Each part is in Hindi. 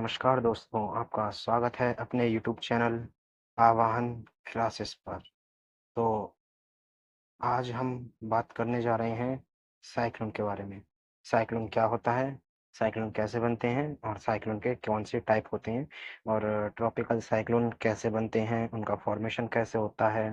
नमस्कार दोस्तों, आपका स्वागत है अपने यूट्यूब चैनल आवाहन क्लासेस पर। तो आज हम बात करने जा रहे हैं साइक्लोन के बारे में। साइक्लोन क्या होता है, साइक्लोन कैसे बनते हैं और साइक्लोन के कौन से टाइप होते हैं और ट्रॉपिकल साइक्लोन कैसे बनते हैं, उनका फॉर्मेशन कैसे होता है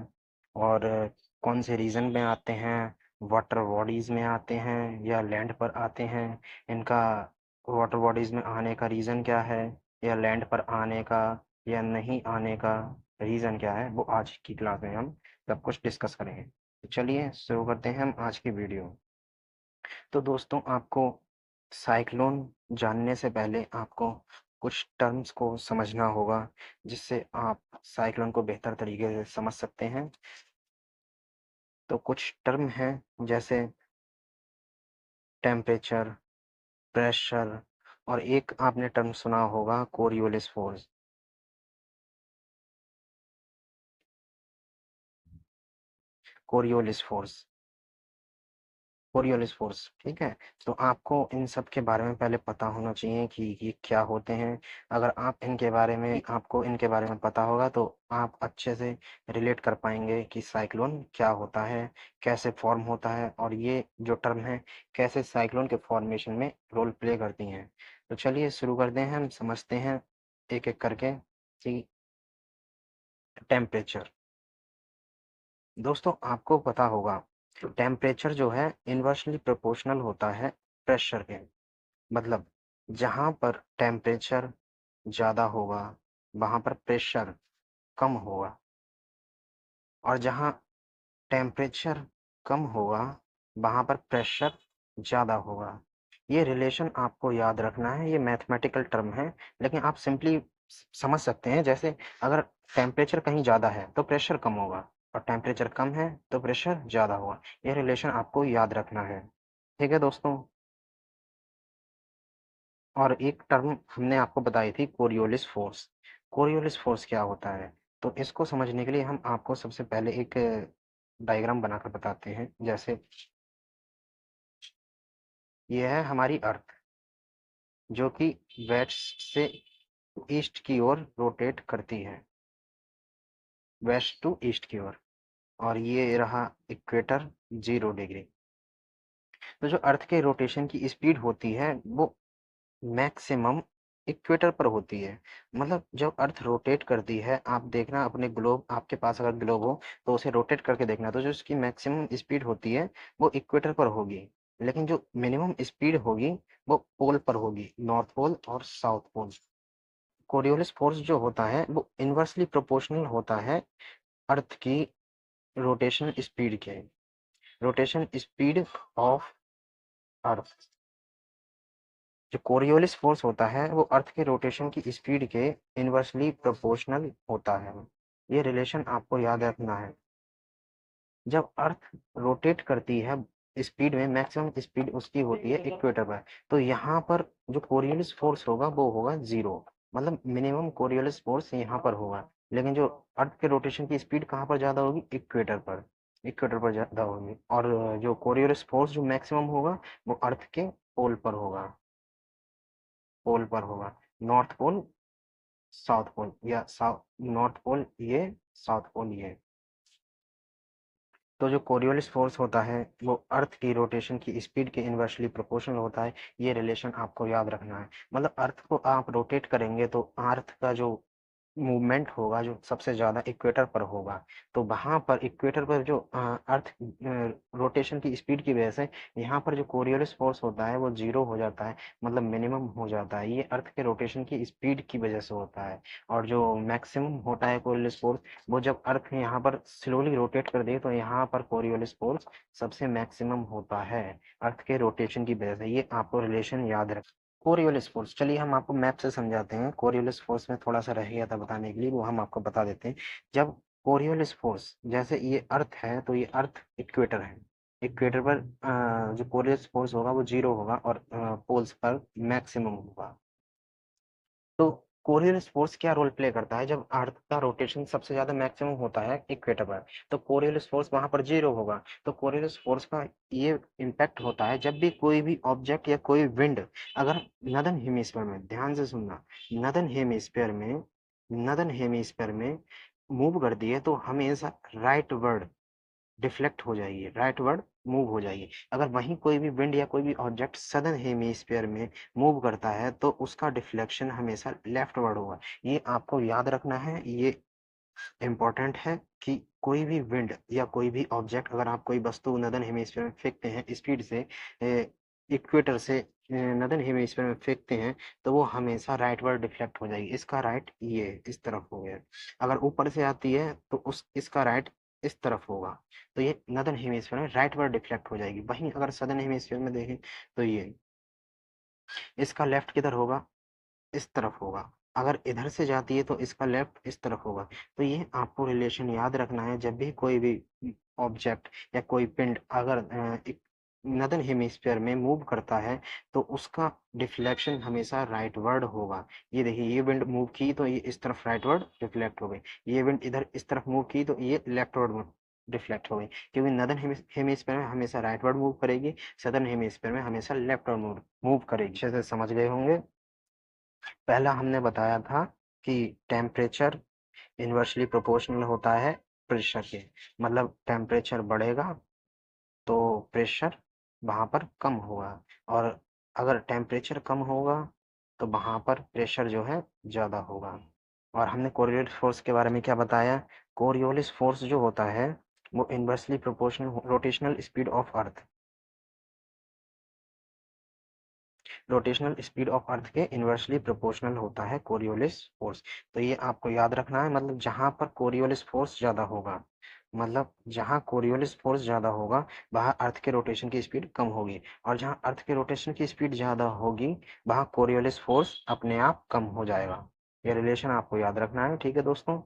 और कौन से रीजन में आते हैं, वाटर बॉडीज में आते हैं या लैंड पर आते हैं। इनका वाटर बॉडीज में आने का रीज़न क्या है या लैंड पर आने का या नहीं आने का रीज़न क्या है, वो आज की क्लास में हम सब कुछ डिस्कस करेंगे। तो चलिए शुरू करते हैं हम आज की वीडियो। तो दोस्तों, आपको साइक्लोन जानने से पहले आपको कुछ टर्म्स को समझना होगा, जिससे आप साइक्लोन को बेहतर तरीके से समझ सकते हैं। तो कुछ टर्म हैं जैसे टेम्परेचर, प्रेशर और एक आपने टर्म सुना होगा Coriolis force. Coriolis force, Coriolis force, ठीक है। तो आपको इन सब के बारे में पहले पता होना चाहिए कि ये क्या होते हैं। अगर आप इनके बारे में आपको इनके बारे में पता होगा तो आप अच्छे से रिलेट कर पाएंगे कि साइक्लोन क्या होता है, कैसे फॉर्म होता है और ये जो टर्म है कैसे साइक्लोन के फॉर्मेशन में रोल प्ले करती हैं। तो चलिए शुरू करते हैं, हम समझते हैं एक एक करके कि टेम्परेचर। दोस्तों, आपको पता होगा टेम्परेचर जो है इन्वर्सली प्रोपोर्शनल होता है प्रेशर के। मतलब जहाँ पर टेम्परेचर ज़्यादा होगा वहाँ पर प्रेशर कम होगा, और जहाँ टेम्परेचर कम होगा वहाँ पर प्रेशर ज़्यादा होगा। ये रिलेशन आपको याद रखना है, ये मैथमेटिकल टर्म है, लेकिन आप सिंपली समझ सकते हैं। जैसे अगर टेम्परेचर कहीं ज़्यादा है तो प्रेशर कम होगा और टेम्परेचर कम है तो प्रेशर ज़्यादा होगा। ये रिलेशन आपको याद रखना है, ठीक है दोस्तों। और एक टर्म हमने आपको बताई थी कोरियोलिस फोर्स। कोरियोलिस फोर्स क्या होता है, तो इसको समझने के लिए हम आपको सबसे पहले एक डायग्राम बनाकर बताते हैं। जैसे ये है हमारी अर्थ, जो कि वेस्ट से ईस्ट की ओर रोटेट करती है, वेस्ट टू ईस्ट की ओर। और ये रहा इक्वेटर, 0 डिग्री। तो जो अर्थ के रोटेशन की स्पीड होती है वो मैक्सिमम इक्वेटर पर होती है। मतलब जब अर्थ रोटेट करती है, आप देखना अपने ग्लोब, आपके पास अगर ग्लोब हो तो उसे रोटेट करके देखना, तो जो उसकी मैक्सिमम स्पीड होती है वो इक्वेटर पर होगी। लेकिन जो मिनिमम स्पीड होगी वो पोल पर होगी, नॉर्थ पोल और साउथ पोल। कोरियोलिस फोर्स जो होता है वो इन्वर्सली प्रोपोर्शनल होता है अर्थ की रोटेशन स्पीड के, रोटेशन स्पीड ऑफ अर्थ। जो कोरियोलिस फोर्स होता है वो अर्थ के रोटेशन की स्पीड के इन्वर्सली प्रोपोर्शनल होता है। ये रिलेशन आपको याद रखना है। जब अर्थ रोटेट करती है स्पीड में, मैक्सिमम स्पीड उसकी होती है इक्वेटर पर, तो यहाँ पर जो कोरियोलिस फोर्स होगा वो होगा 0। मतलब मिनिमम कोरियोलिस फोर्स यहाँ पर होगा, लेकिन जो अर्थ के रोटेशन की स्पीड कहाँ पर ज़्यादा होगी, इक्वेटर पर, इक्वेटर पर ज़्यादा होगी। और जो कोरियोलिस फोर्स जो मैक्सिमम होगा वो अर्थ के पोल पर होगा, पोल पर होगा, नॉर्थ पोल साउथ पोल, या साउथ नॉर्थ पोल ये, साउथ पोल ये। तो जो कोरियोलिस फोर्स होता है वो अर्थ की रोटेशन की स्पीड के इन्वर्सली प्रोपोर्शनल होता है। ये रिलेशन आपको याद रखना है। मतलब अर्थ को आप रोटेट करेंगे तो अर्थ का जो मूवमेंट होगा जो सबसे ज़्यादा इक्वेटर पर होगा। तो वहाँ पर इक्वेटर पर जो अर्थ रोटेशन की स्पीड की वजह से यहाँ पर जो कोरियोलिस फोर्स होता है वो 0 हो जाता है, मतलब मिनिमम हो जाता है। ये अर्थ के रोटेशन की स्पीड की वजह से होता है। और जो मैक्सिमम होता है कोरियोलिस फोर्स, वो जब अर्थ यहाँ पर स्लोली रोटेट कर दे तो यहाँ पर कोरियोलिस फोर्स सबसे मैक्सिमम होता है अर्थ के रोटेशन की वजह से। ये आपको रिलेशन याद रख। कोरियोलिस फोर्स, चलिए हम आपको मैप से समझाते हैं। कोरियोलिस फोर्स में थोड़ा सा रह गया था बताने के लिए, वो हम आपको बता देते हैं। जब कोरियोलिस फोर्स, जैसे ये अर्थ है तो ये अर्थ इक्वेटर है, इक्वेटर पर जो कोरियोलिस फोर्स होगा वो 0 होगा और पोल्स पर मैक्सिमम होगा। तो कोरियलिस फोर्स क्या रोल प्ले करता है जब अर्थ का रोटेशन सबसे ज्यादा मैक्सिमम होता है इक्वेटर पर, तो कोरियलिस फोर्स वहां पर जीरो होगा। तो कोरियलिस फोर्स का ये इम्पैक्ट होता है जब भी कोई भी ऑब्जेक्ट या कोई विंड अगर नदर्न हेमिस्फीयर में, ध्यान से सुनना, नदर्न हेमिस्फीयर में नदर्न हेमिस्फीयर में मूव करती है तो हमेशा राइट वर्ड डिफ्लेक्ट हो जाएगी, राइटवर्ड मूव हो जाएगी। अगर वहीं कोई भी विंड या कोई भी ऑब्जेक्ट सदर्न हेमिस्फीयर में मूव करता है तो उसका डिफ्लेक्शन हमेशा लेफ्टवर्ड होगा। ये आपको याद रखना है, ये इम्पोर्टेंट है कि कोई भी विंड या कोई भी ऑब्जेक्ट अगर आप कोई वस्तु नदर्न हेमिस्फीयर में फेंकते हैं स्पीड से, इक्वेटर से नदर्न हेमिस्फीयर में फेंकते हैं, तो वो हमेशा राइटवर्ड डिफ्लेक्ट हो जाएगी। इसका राइट ये इस तरफ हो गया, अगर ऊपर से आती है तो उस इसका राइट इस तरफ होगा, तो ये नदर्न हेमिस्फीयर में राइटवर्ड डिफ्लेक्ट हो जाएगी। वहीं अगर सदर्न हेमिस्फीयर में देखें तो ये इसका लेफ्ट किधर होगा, इस तरफ होगा। अगर इधर से जाती है तो इसका लेफ्ट इस तरफ होगा। तो ये आपको रिलेशन याद रखना है जब भी कोई भी ऑब्जेक्ट या कोई पिंड अगर नदर्न हेमिस्फीयर में मूव करता है तो उसका डिफ्लेक्शन हमेशा राइटवर्ड होगा। ये देखिए, ये विंड मूव की तो ये इस तरफ राइटवर्ड डिफ्लेक्ट हो गई, ये विंड इधर इस तरफ मूव की तो ये लेफ्टवर्ड डिफ्लेक्ट हो गई, क्योंकि नदर्न हेमिस्फीयर में हमेशा राइटवर्ड मूव करेगी, सदर्न हेमिस्फीयर में हमेशा लेफ्टवर्ड मूव करेगी। अच्छे से समझ गए होंगे। पहला हमने बताया था कि टेम्परेचर इन्वर्सली प्रोपोर्शनल होता है प्रेशर के, मतलब टेम्परेचर बढ़ेगा तो प्रेशर वहां पर कम होगा, और अगर टेम्परेचर कम होगा तो वहां पर प्रेशर जो है ज्यादा होगा। और हमने कोरियोलिस फोर्स के बारे में क्या बताया, कोरियोलिस फोर्स जो होता है वो inversely proportional rotational speed of earth, rotational speed of earth के इन्वर्सली प्रोपोर्शनल होता है कोरियोलिस फोर्स। तो ये आपको याद रखना है, मतलब जहां पर कोरियोलिस फोर्स ज्यादा होगा, मतलब जहां कोरियोलिस फोर्स ज्यादा होगा वहां अर्थ के रोटेशन की स्पीड कम होगी, और जहां अर्थ के रोटेशन की स्पीड ज्यादा होगी वहां कोरियोलिस फोर्स अपने आप कम हो जाएगा। ये रिलेशन आपको याद रखना है, ठीक है दोस्तों।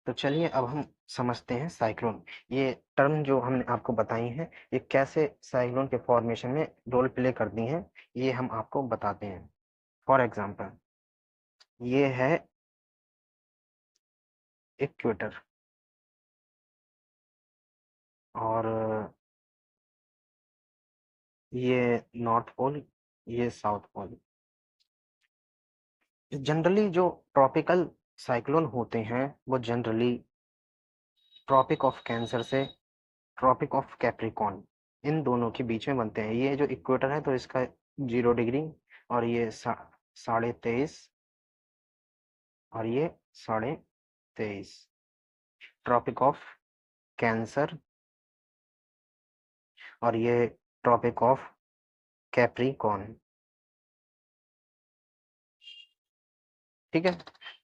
तो चलिए अब हम समझते हैं साइक्लोन। ये टर्म जो हमने आपको बताई हैं ये कैसे साइक्लोन के फॉर्मेशन में रोल प्ले करती हैं, ये हम आपको बताते हैं। फॉर एग्जाम्पल, ये है इक्वेटर, और ये नॉर्थ पोल, ये साउथ पोल। जनरली जो ट्रॉपिकल साइक्लोन होते हैं वो जनरली ट्रॉपिक ऑफ कैंसर से ट्रॉपिक ऑफ कैप्रिकॉर्न, इन दोनों के बीच में बनते हैं। ये जो इक्वेटर है तो इसका 0 डिग्री, और ये 23.5, और ये 23.5, ट्रॉपिक ऑफ कैंसर, और ये ट्रॉपिक ऑफ कैप्रिकॉर्न। ठीक है,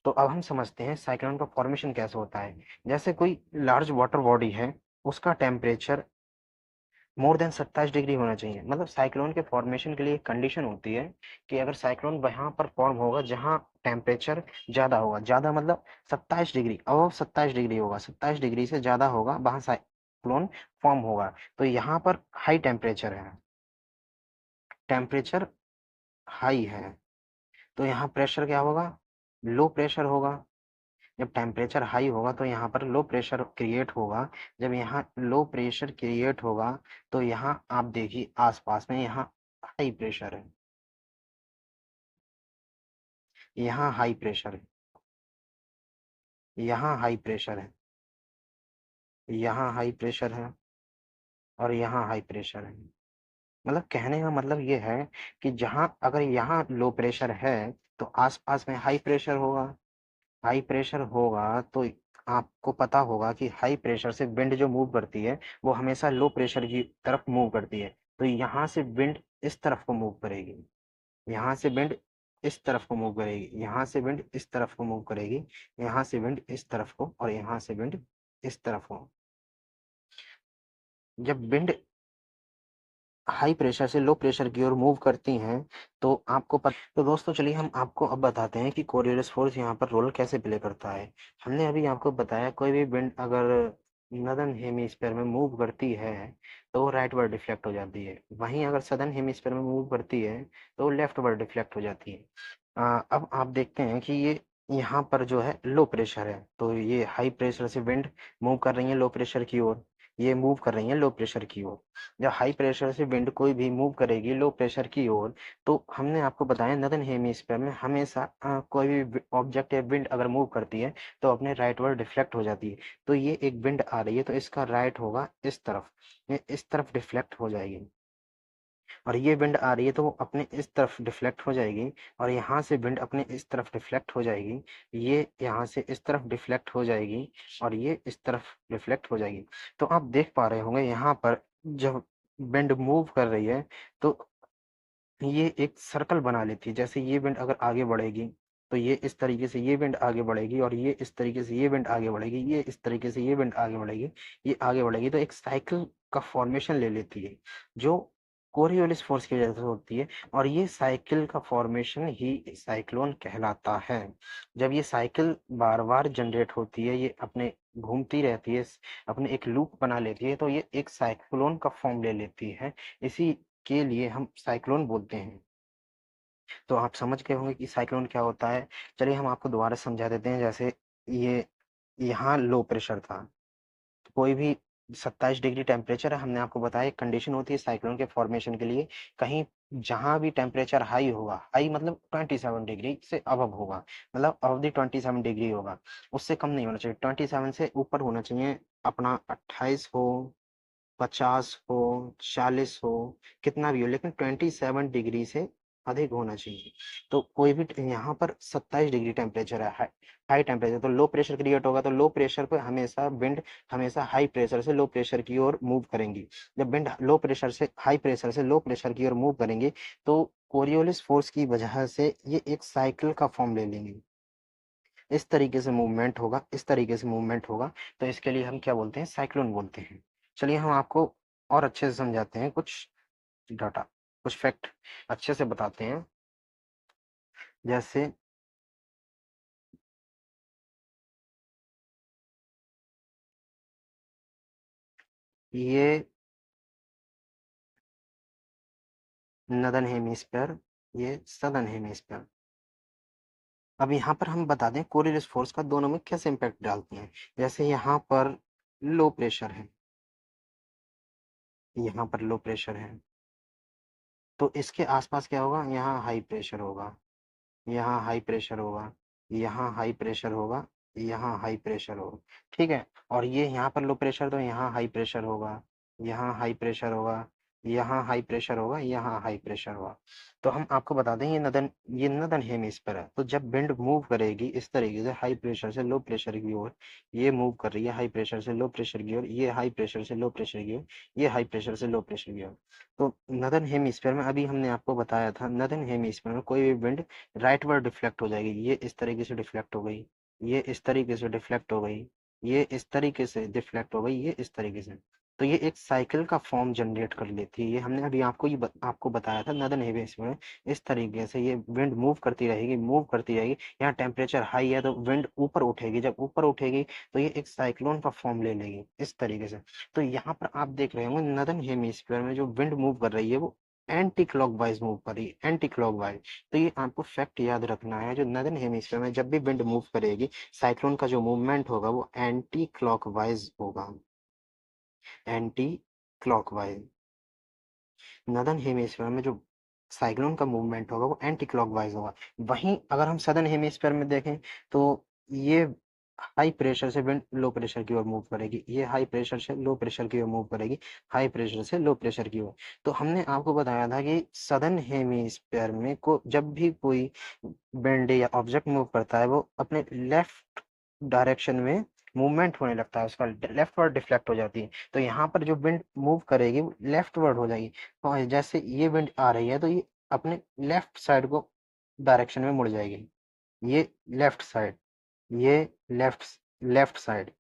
तो अब हम समझते हैं साइक्लोन का फॉर्मेशन कैसे होता है। जैसे कोई लार्ज वाटर बॉडी है, उसका टेम्परेचर मोर देन 27 डिग्री होना चाहिए। मतलब साइक्लोन के फॉर्मेशन के लिए एक कंडीशन होती है कि अगर साइक्लोन वहां पर फॉर्म होगा जहां टेम्परेचर ज्यादा होगा, ज्यादा मतलब 27 डिग्री, अब 27 डिग्री होगा, 27 डिग्री से ज्यादा होगा वहां साइक्लोन फॉर्म होगा। तो यहाँ पर हाई टेम्परेचर है, टेम्परेचर हाई है, तो यहाँ प्रेशर क्या होगा, लो प्रेशर होगा। जब टेम्परेचर हाई होगा तो यहाँ पर लो प्रेशर क्रिएट होगा। जब यहाँ लो प्रेशर क्रिएट होगा तो यहाँ आप देखिए आसपास में यहाँ हाई प्रेशर है, यहाँ हाई प्रेशर है, यहाँ हाई प्रेशर है, यहाँ हाई प्रेशर है, और यहाँ हाई प्रेशर है। मतलब कहने का मतलब ये है कि जहाँ अगर यहाँ लो प्रेशर है तो आसपास में हाई प्रेशर होगा, हाई प्रेशर होगा तो आपको पता होगा कि हाई प्रेशर से विंड जो मूव करती है वो हमेशा लो प्रेशर की तरफ मूव करती है। तो यहाँ से विंड इस तरफ को मूव करेगी, यहाँ से विंड इस तरफ को मूव करेगी, यहाँ से विंड इस तरफ को मूव करेगी, यहाँ से विंड इस तरफ को, और यहाँ से विंड इस तरफ को। जब विंड हाई प्रेशर से लो प्रेशर की ओर मूव करती हैं तो तो दोस्तों चलिए हम आपको अब बताते हैं कि कोरियोलिस फोर्स यहाँ पर रोल कैसे प्ले करता है। हमने अभी आपको बताया कोई भी विंड अगर नदर्न हेमिस्फीयर में मूव करती है तो वो राइट वर्ड डिफ्लेक्ट हो जाती है, वहीं अगर सदर्न हेमिस्फीयर में मूव करती है तो वो लेफ्ट वर्ड डिफ्लेक्ट हो जाती है। अब आप देखते हैं कि ये यहाँ पर जो है लो प्रेशर है, तो ये हाई प्रेशर से विंड मूव कर रही है लो प्रेशर की ओर, ये मूव कर रही है लो प्रेशर की ओर। जब हाई प्रेशर से विंड कोई भी मूव करेगी लो प्रेशर की ओर, तो हमने आपको बताया नॉर्दर्न हेमिस्फीयर में हमेशा कोई भी ऑब्जेक्ट या विंड अगर मूव करती है तो अपने राइट वर्ड डिफ्लेक्ट हो जाती है। तो ये एक विंड आ रही है तो इसका राइट होगा इस तरफ, ये इस तरफ डिफ्लेक्ट हो जाएगी। और ये विंड आ रही है तो वो अपने इस तरफ डिफ्लेक्ट हो जाएगी, और यहाँ से विंड अपने इस तरफ डिफ्लेक्ट हो जाएगी, ये यहाँ से इस तरफ डिफ्लेक्ट हो जाएगी, और ये इस तरफ डिफ्लेक्ट हो जाएगी। तो आप देख पा रहे होंगे यहाँ पर जब विंड मूव कर रही है तो ये एक सर्कल बना लेती है। जैसे ये विंड अगर आगे बढ़ेगी तो ये इस तरीके से ये विंड आगे बढ़ेगी, और ये इस तरीके से ये विंड आगे बढ़ेगी, ये इस तरीके से ये विंड आगे बढ़ेगी, ये आगे बढ़ेगी, तो एक साइकिल का फॉर्मेशन ले लेती है जो कोरियोलिस फोर्स की वजह से होती है। और ये साइकिल का फॉर्मेशन ही साइक्लोन कहलाता है। जब ये साइकिल बार बार जनरेट होती है, ये अपने घूमती रहती है, अपने एक लूप बना लेती है, तो ये एक साइक्लोन का फॉर्म ले लेती है। इसी के लिए हम साइक्लोन बोलते हैं। तो आप समझ गए होंगे कि साइक्लोन क्या होता है। चलिए हम आपको दोबारा समझा देते हैं। जैसे ये यहाँ लो प्रेशर था, तो कोई भी 27 डिग्री टेम्परेचर है, हमने आपको बताया एक कंडीशन होती है साइक्लोन के फॉर्मेशन के लिए। कहीं जहां भी टेम्परेचर हाई होगा, हाई मतलब 27 डिग्री से अबव होगा, मतलब अबव दी 27 डिग्री होगा, उससे कम नहीं होना चाहिए, 27 से ऊपर होना चाहिए। अपना 28 हो, 50 हो, 40 हो, कितना भी हो, लेकिन 27 डिग्री से अधिक होना चाहिए। तो कोई भी यहाँ पर 27 डिग्री टेम्परेचर है, हाई हाई टेम्परेचर, तो लो प्रेशर क्रिएट होगा, तो लो प्रेशर पे हमेशा विंड हमेशा हाई प्रेशर से लो प्रेशर की ओर मूव करेंगी। जब विंड लो प्रेशर से हाई प्रेशर से लो प्रेशर की ओर मूव करेंगे तो कोरियोलिस फोर्स की वजह से ये एक साइकिल का फॉर्म ले लेंगे। इस तरीके से मूवमेंट होगा, इस तरीके से मूवमेंट होगा, तो इसके लिए हम क्या बोलते हैं, साइक्लोन बोलते हैं। चलिए हम आपको और अच्छे से समझाते हैं, कुछ डाटा, कुछ फैक्ट अच्छे से बताते हैं। जैसे ये नदन हेमिस्फीयर, ये सदर्न हेमिस्फीयर। अब यहाँ पर हम बता दें कोरियोलिस फोर्स का दोनों में कैसे इम्पैक्ट डालते हैं। जैसे यहाँ पर लो प्रेशर है, यहाँ पर लो प्रेशर है, तो इसके आसपास क्या होगा, यहाँ हाई प्रेशर होगा, यहाँ हाई प्रेशर होगा, यहाँ हाई प्रेशर होगा, यहाँ हाई प्रेशर होगा। ठीक है। और ये यहाँ पर लो प्रेशर, तो यहाँ हाई प्रेशर होगा, यहाँ हाई प्रेशर होगा, यहाँ हाई प्रेशर होगा, यहाँ हाई प्रेशर होगा। तो हम आपको बता दें ये नदन हेमिस्फीयर है। तो जब विंड मूव करेगी इस तरीके से हाई प्रेशर से लो प्रेशर की ओर, ये मूव कर रही है हाई प्रेशर से लो प्रेशर की ओर, ये हाई प्रेशर से लो प्रेशर की ओर, ये हाई प्रेशर से लो प्रेशर की ओर। तो नदन हेमिस्फीयर में अभी हमने आपको बताया था, नदन हेमिस्फीयर में कोई भी विंड राइट वर्ड डिफ्लेक्ट हो जाएगी, ये इस तरीके से डिफ्लेक्ट हो गई, ये इस तरीके से डिफ्लेक्ट हो गई, ये इस तरीके से डिफ्लेक्ट हो गई, ये इस तरीके से। तो ये एक साइकिल का फॉर्म जनरेट कर लेती है। ये हमने अभी आपको बताया था नॉर्दर्न हेमिस्फीयर में इस तरीके से ये विंड मूव करती रहेगी, मूव करती रहेगी। यहाँ टेम्परेचर हाई है तो विंड ऊपर उठेगी, जब ऊपर उठेगी तो ये एक साइक्लोन का फॉर्म ले लेगी इस तरीके से। तो यहाँ पर आप देख रहे होंगे नॉर्दर्न हेमिस्फीयर में जो विंड मूव कर रही है वो एंटी क्लॉकवाइज मूव कर रही है, एंटी क्लॉकवाइज। तो ये आपको फैक्ट याद रखना है, जो नॉर्दर्न हेमिस्फीयर में जब भी विंड मूव करेगी, साइक्लोन का जो मूवमेंट होगा वो एंटी क्लॉकवाइज होगा, एंटी क्लॉकवाइज। नॉर्दर्न हेमिस्फीयर में जो साइक्लोन का मूवमेंट होगा वो एंटी क्लॉकवाइज होगा। वहीं अगर हम सदर्न हेमिस्फीयर में देखें तो ये हाई प्रेशर से विंड लो प्रेशर की ओर मूव करेगी, ये हाई प्रेशर से लो प्रेशर की ओर मूव करेगी, हाई प्रेशर से लो प्रेशर की ओर। तो हमने आपको बताया था कि सदर्न हेमिस्फीयर में को जब भी कोई विंड या ऑब्जेक्ट मूव करता है वो अपने लेफ्ट डायरेक्शन में मूवमेंट होने लगता है, उसका लेफ्ट वर्ड डिफ्लेक्ट हो जाती है। तो यहाँ पर जो विंड मूव करेगी वो लेफ्ट वर्ड हो जाएगी, और जैसे ये विंड आ रही है तो ये अपने लेफ्ट साइड को डायरेक्शन में मुड़ जाएगी, ये लेफ्ट साइड, ये लेफ्ट लेफ्ट साइड,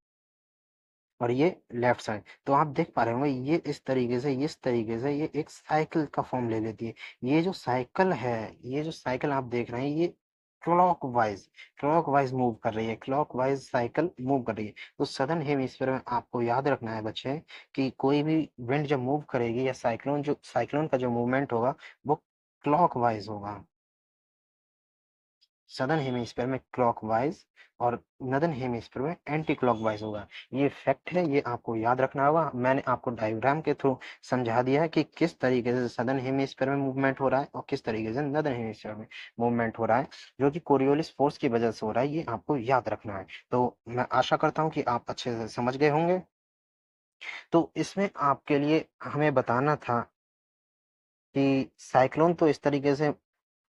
और ये लेफ्ट साइड। तो आप देख पा रहे होंगे ये इस तरीके से ये एक साइकिल का फॉर्म ले लेती है। ये जो साइकिल है, ये जो साइकिल आप देख रहे हैं ये क्लॉकवाइज मूव कर रही है, क्लॉकवाइज साइकिल मूव कर रही है। तो सदर्न हेमिस्फीयर में आपको याद रखना है बच्चे कि कोई भी विंड जब मूव करेगी या साइक्लोन का जो मूवमेंट होगा वो क्लॉकवाइज होगा। सदर्न हेमिस्फीयर में क्लॉकवाइज और नदर्न हेमिस्फीयर में एंटी क्लॉकवाइज होगा। ये फैक्ट है, ये आपको याद रखना होगा। मैंने आपको डायग्राम के थ्रू समझा दिया है कि किस तरीके से सदर्न हेमिस्फीयर में मूवमेंट हो रहा है और किस तरीके से नदर्न हेमिस्फीयर में मूवमेंट हो रहा है, जो कि कोरियोलिस फोर्स की वजह से हो रहा है। ये आपको याद रखना है। तो मैं आशा करता हूँ कि आप अच्छे से समझ गए होंगे। तो इसमें आपके लिए हमें बताना था कि साइक्लोन तो इस तरीके से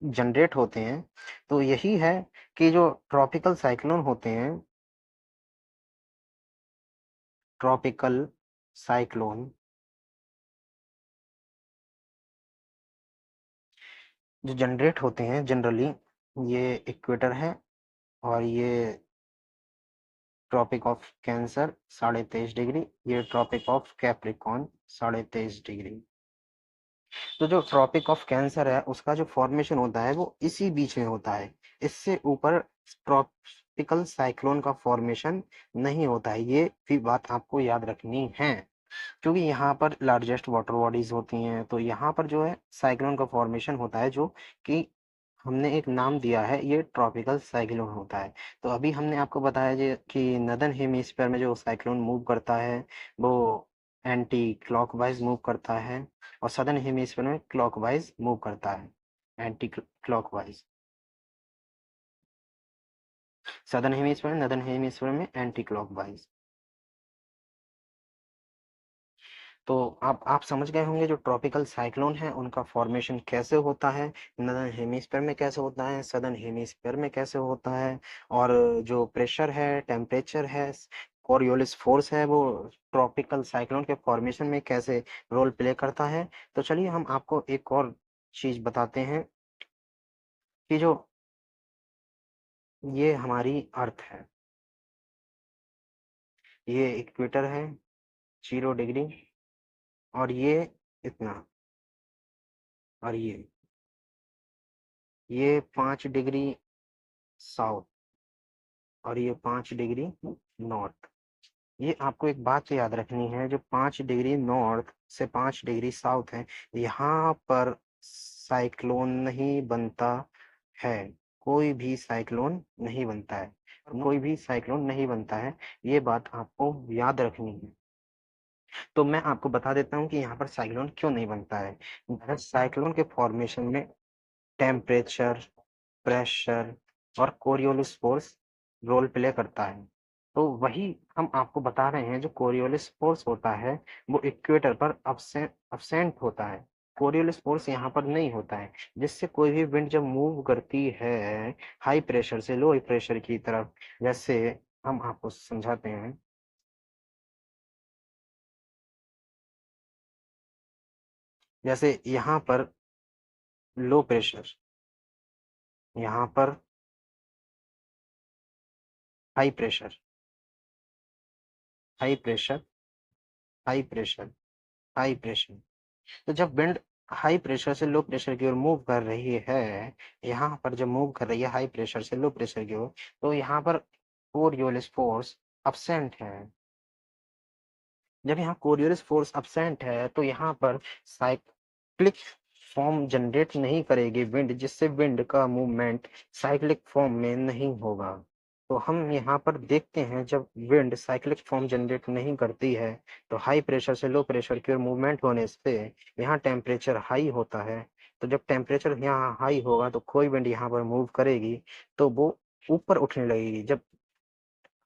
जनरेट होते हैं। तो यही है कि जो ट्रॉपिकल साइक्लोन होते हैं, ट्रॉपिकल साइक्लोन जो जनरेट होते हैं जनरली, ये इक्वेटर है और ये ट्रॉपिक ऑफ कैंसर 23.5 डिग्री, ये ट्रॉपिक ऑफ कैप्रिकॉर्न 23.5 डिग्री। तो जो ट्रॉपिक ऑफ कैंसर है उसका जो फॉर्मेशन होता है वो इसी बीच में होता है। इससे ऊपर ट्रॉपिकल साइक्लोन का फॉर्मेशन नहीं होता है। ये भी बात आपको याद रखनी है, क्योंकि यहाँ पर लार्जेस्ट वाटर बॉडीज होती हैं। तो यहाँ पर जो है साइक्लोन का फॉर्मेशन होता है, जो कि हमने एक नाम दिया है, ये ट्रॉपिकल साइक्लोन होता है। तो अभी हमने आपको बताया कि नदर्न हेमिस्फीयर में जो साइक्लोन मूव करता है वो एंटी क्लॉकवाइज मूव करता है और सदर्न हेमिस्फीयर में क्लॉकवाइज मूव करता है, एंटी क्लॉकवाइज। सदर्न हेमिस्फीयर में, नदर्न हेमिस्फीयर में एंटी क्लॉकवाइज। तो आप समझ गए होंगे जो ट्रॉपिकल साइक्लोन है उनका फॉर्मेशन कैसे होता है, नदर्न हेमिस्फीयर में कैसे होता है, सदर्न हेमिस्फीयर में कैसे होता है, और जो प्रेशर है, टेम्परेचर है, कोरियोलिस फोर्स है, वो ट्रॉपिकल साइक्लोन के फॉर्मेशन में कैसे रोल प्ले करता है। तो चलिए हम आपको एक और चीज बताते हैं कि जो ये हमारी अर्थ है, ये इक्वेटर है 0 डिग्री, और इतना, और ये 5 डिग्री साउथ, और ये 5 डिग्री नॉर्थ। ये आपको एक बात याद रखनी है, जो 5 डिग्री नॉर्थ से 5 डिग्री साउथ है, यहाँ पर साइक्लोन नहीं बनता है। कोई भी साइक्लोन नहीं बनता है, कोई भी साइक्लोन नहीं बनता है। ये बात आपको याद रखनी है। तो मैं आपको बता देता हूँ कि यहाँ पर साइक्लोन क्यों नहीं बनता है। साइक्लोन के फॉर्मेशन में टेम्परेचर, प्रेशर और कोरियोलिस फोर्स रोल प्ले करता है। तो वही हम आपको बता रहे हैं, जो कोरियोलिस फोर्स होता है वो इक्वेटर पर अब्सेंट होता है। कोरियोलिस फोर्स यहाँ पर नहीं होता है, जिससे कोई भी विंड जब मूव करती है हाई प्रेशर से लो प्रेशर की तरफ, जैसे हम आपको समझाते हैं। जैसे यहाँ पर लो प्रेशर, यहाँ पर high pressure, high pressure, high pressure, high pressure. तो जब विंड हाई प्रेशर से लो प्रेशर की ओर मूव कर रही है, यहाँ पर जब मूव कर रही है हाई प्रेशर से लो प्रेशर की ओर, तो यहाँ पर कोरियोलिस फोर्स अब्सेंट है। जब यहाँ कोरियोलिस फोर्स अब्सेंट है तो यहाँ पर साइक्लिक फॉर्म जनरेट नहीं करेगी विंड, जिससे विंड का मूवमेंट साइक्लिक फॉर्म में नहीं होगा। तो हम यहाँ पर देखते हैं, जब विंड साइक्लिक फॉर्म जनरेट नहीं करती है तो हाई प्रेशर से लो प्रेशर की ओर मूवमेंट होने से यहाँ टेम्परेचर हाई होता है। तो जब टेम्परेचर यहाँ हाई होगा तो कोई विंड यहाँ पर मूव करेगी तो वो ऊपर उठने लगेगी। जब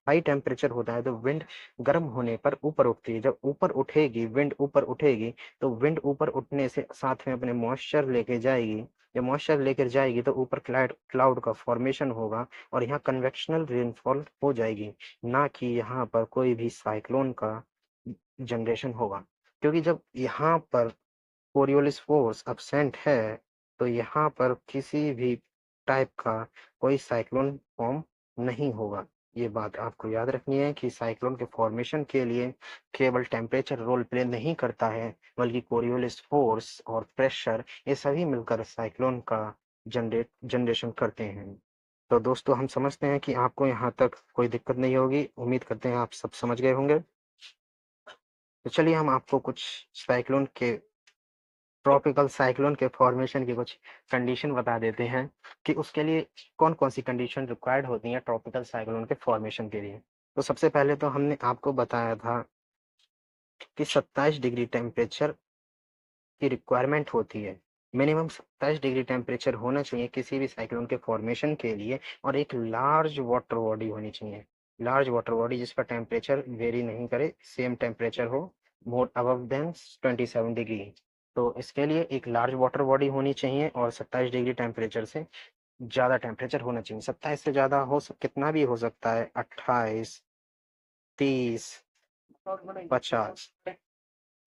हाई टेम्परेचर होता है तो विंड गर्म होने पर ऊपर उठती है। जब ऊपर उठेगी, विंड ऊपर उठेगी, तो विंड ऊपर उठने से साथ में अपने मॉइस्चर लेके जाएगी। जब मॉइस्चर लेकर जाएगी तो ऊपर क्लाउड क्लाउड का फॉर्मेशन होगा और यहाँ कन्वेक्शनल रेनफॉल हो जाएगी, ना कि यहाँ पर कोई भी साइक्लोन का जनरेशन होगा। क्योंकि जब यहाँ पर कोरियोलिस फोर्स अब्सेंट है तो यहाँ पर किसी भी टाइप का कोई साइक्लोन फॉर्म नहीं होगा। ये बात आपको याद रखनी है कि साइक्लोन के फॉर्मेशन के लिए केवल टेम्परेचर रोल प्ले नहीं करता है, बल्कि कोरियोलिस फोर्स और प्रेशर, ये सभी मिलकर साइक्लोन का जनरेशन करते हैं। तो दोस्तों हम समझते हैं कि आपको यहाँ तक कोई दिक्कत नहीं होगी। उम्मीद करते हैं आप सब समझ गए होंगे। तो चलिए हम आपको कुछ साइक्लोन के ट्रॉपिकल साइक्लोन के फॉर्मेशन की कुछ कंडीशन बता देते हैं कि उसके लिए कौन कौन सी कंडीशन रिक्वायर्ड होती हैं ट्रॉपिकल साइक्लोन के फॉर्मेशन के लिए। तो सबसे पहले तो हमने आपको बताया था कि 27 डिग्री टेम्परेचर की रिक्वायरमेंट होती है। मिनिमम 27 डिग्री टेम्परेचर होना चाहिए किसी भी साइक्लोन के फॉर्मेशन के लिए, और एक लार्ज वाटर बॉडी होनी चाहिए। लार्ज वाटर बॉडी जिसका टेम्परेचर वेरी नहीं करे, सेम टेम्परेचर हो, मोर अबव देन 27 डिग्री। तो इसके लिए एक लार्ज वाटर बॉडी होनी चाहिए और 27 डिग्री टेम्परेचर से ज़्यादा टेम्परेचर होना चाहिए। 27 से ज़्यादा कितना भी हो सकता है, 28, 30, 50।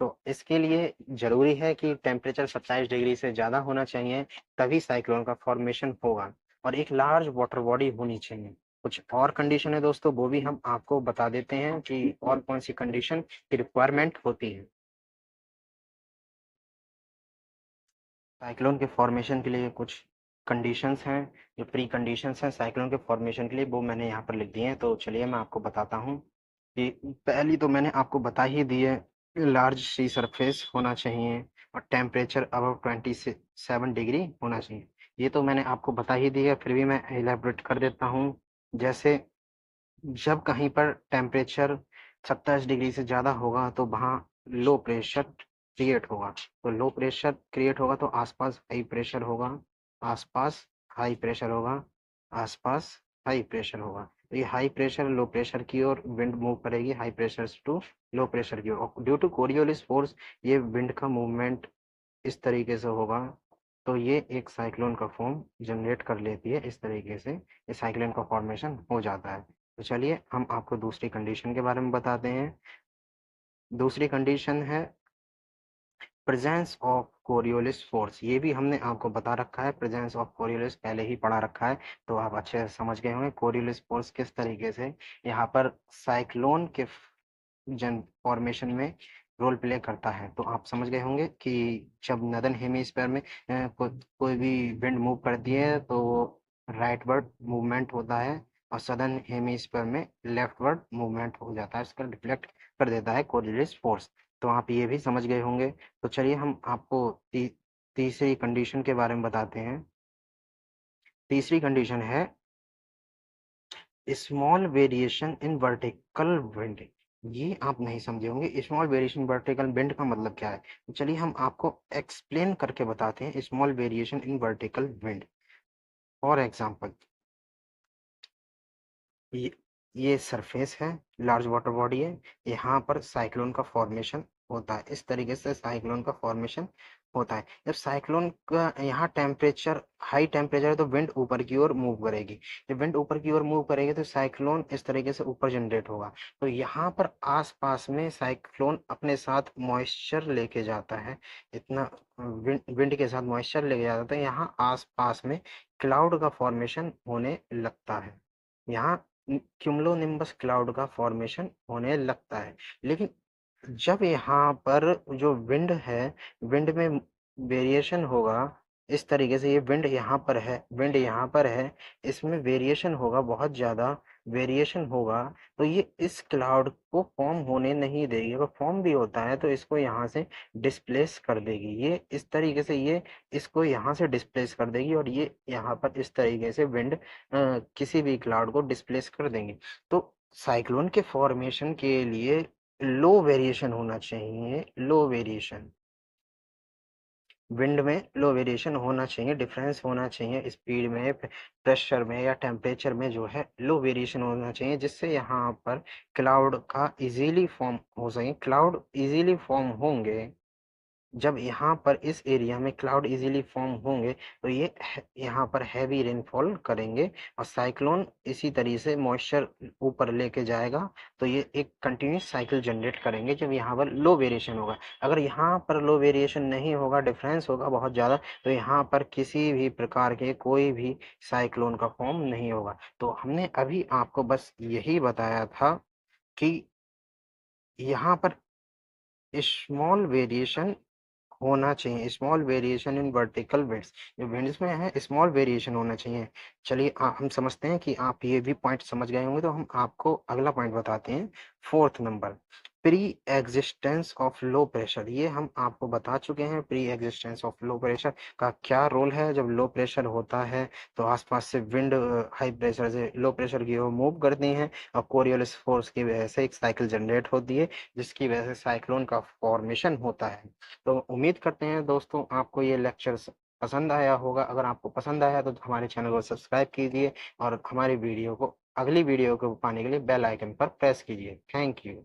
तो इसके लिए ज़रूरी है कि टेम्परेचर 27 डिग्री से ज़्यादा होना चाहिए, तभी साइक्लोन का फॉर्मेशन होगा, और एक लार्ज वाटर बॉडी होनी चाहिए। कुछ और कंडीशन है दोस्तों, वो भी हम आपको बता देते हैं कि और कौन सी कंडीशन की रिक्वायरमेंट होती है। साइक्लोन के फॉर्मेशन के लिए कुछ कंडीशंस हैं, जो प्री कंडीशंस हैं साइक्लोन के फॉर्मेशन के लिए, वो मैंने यहाँ पर लिख दिए हैं। तो चलिए मैं आपको बताता हूँ कि पहली तो मैंने आपको बता ही दी है, लार्ज सी सरफेस होना चाहिए और टेम्परेचर अबव 27 डिग्री होना चाहिए। ये तो मैंने आपको बता ही दी है, फिर भी मैं एलेबरेट कर देता हूँ। जैसे जब कहीं पर टेम्परेचर 27 डिग्री से ज़्यादा होगा तो वहाँ लो प्रेशर क्रिएट होगा। तो लो प्रेशर क्रिएट होगा तो आसपास हाई प्रेशर होगा, आसपास हाई प्रेशर होगा, आसपास हाई प्रेशर होगा। तो ये हाई प्रेशर लो प्रेशर की ओर विंड मूव करेगी, high pressure to low pressure की ओर। ड्यू टू कोरियोलिस फोर्स ये विंड का मूवमेंट इस तरीके से होगा, तो ये एक साइक्लोन का फॉर्म जनरेट कर लेती है। इस तरीके से ये साइक्लोन का फॉर्मेशन हो जाता है। तो चलिए हम आपको दूसरी कंडीशन के बारे में बताते हैं। दूसरी कंडीशन है प्रेजेंस ऑफ कोरियोलिस फोर्स। ये भी हमने आपको बता रखा है, प्रेजेंस ऑफ कोरियोलिस पहले ही पढ़ा रखा है, तो आप अच्छे से समझ गए होंगे कोरियोलिस फोर्स किस तरीके से यहाँ पर साइक्लोन के जन फॉर्मेशन में रोल प्ले करता है। तो आप समझ गए होंगे कि जब नदर्न हेमिस्फीयर में कोई भी विंड मूव करती है तो राइटवर्ड मूवमेंट होता है, और सदर्न हेमिस्फीयर में लेफ्टवर्ड मूवमेंट हो जाता है, इसका रिफ्लेक्ट कर देता है कोरियोलिस फोर्स। तो आप ये भी समझ गए होंगे। तो चलिए हम आपको तीसरी कंडीशन के बारे में बताते हैं। तीसरी कंडीशन है small variation in vertical wind. ये आप नहीं समझे होंगे, स्मॉल वेरिएशन वर्टिकल विंड का मतलब क्या है। तो चलिए हम आपको एक्सप्लेन करके बताते हैं small variation in vertical wind. For example, ये ये सरफेस है, लार्ज वाटर बॉडी है, यहाँ पर साइक्लोन का फॉर्मेशन होता है। इस तरीके से साइक्लोन का फॉर्मेशन होता है। जब साइक्लोन का यहाँ टेम्परेचर हाई टेम्परेचर है तो विंड ऊपर की ओर मूव करेगी। जब विंड ऊपर की ओर मूव करेगी तो साइक्लोन इस तरीके से ऊपर जनरेट होगा। तो यहाँ पर आसपास में साइक्लोन अपने साथ मॉइस्चर लेके जाता है, इतना विंड के साथ मॉइस्चर लेके जाता है, तो यहाँ आसपास में क्लाउड का फॉर्मेशन होने लगता है। यहाँ क्यूमुलोनिम्बस क्लाउड का फॉर्मेशन होने लगता है। लेकिन जब यहाँ पर जो विंड है, विंड में वेरिएशन होगा। इस तरीके से ये विंड यहाँ पर है, विंड यहाँ पर है, इसमें वेरिएशन होगा, बहुत ज़्यादा वेरिएशन होगा। तो ये इस क्लाउड को फॉर्म होने नहीं देगी। अगर फॉर्म भी होता है तो इसको यहाँ से डिस्प्लेस कर देगी। ये इस तरीके से ये इसको यहाँ से डिस्प्लेस कर देगी, और ये यहाँ पर इस तरीके से विंड किसी भी क्लाउड को डिस्प्लेस कर देंगे। तो साइक्लोन के फॉर्मेशन के लिए लो वेरिएशन होना चाहिए, लो वेरिएशन विंड में लो वेरिएशन होना चाहिए, डिफरेंस होना चाहिए स्पीड में, प्रेशर में या टेम्परेचर में, जो है लो वेरिएशन होना चाहिए, जिससे यहाँ पर क्लाउड का इजीली फॉर्म हो सके। क्लाउड इजीली फॉर्म होंगे जब यहाँ पर इस एरिया में क्लाउड इजीली फॉर्म होंगे तो ये यहाँ पर हैवी रेनफॉल करेंगे, और साइक्लोन इसी तरीके से मॉइस्चर ऊपर लेके जाएगा। तो ये एक कंटिन्यूस साइकिल जनरेट करेंगे जब यहाँ पर लो वेरिएशन होगा। अगर यहाँ पर लो वेरिएशन नहीं होगा, डिफरेंस होगा बहुत ज़्यादा, तो यहाँ पर किसी भी प्रकार के कोई भी साइक्लोन का फॉर्म नहीं होगा। तो हमने अभी आपको बस यही बताया था कि यहाँ पर स्मॉल वेरिएशन होना चाहिए, small variation in vertical winds. जो विंड्स में है स्मॉल वेरिएशन होना चाहिए। चलिए हम समझते हैं कि आप ये भी पॉइंट समझ गए होंगे, तो हम आपको अगला पॉइंट बताते हैं। 4th number, pre existence of low pressure. ये हम आपको बता चुके हैं, pre existence of low pressure का क्या रोल है। जब लो प्रेशर होता है तो आसपास से विंड हाई प्रेशर से लो प्रेशर की ओर मूव करती हैं और कोरियोलिस फोर्स की वजह से एक साइकिल जनरेट होती है, जिसकी वजह से साइक्लोन का फॉर्मेशन होता है। तो उम्मीद करते हैं दोस्तों आपको ये लेक्चर पसंद आया होगा। अगर आपको पसंद आया तो हमारे चैनल को सब्सक्राइब कीजिए और हमारी वीडियो को, अगली वीडियो को पाने के लिए बेल आइकन पर प्रेस कीजिए। Thank you.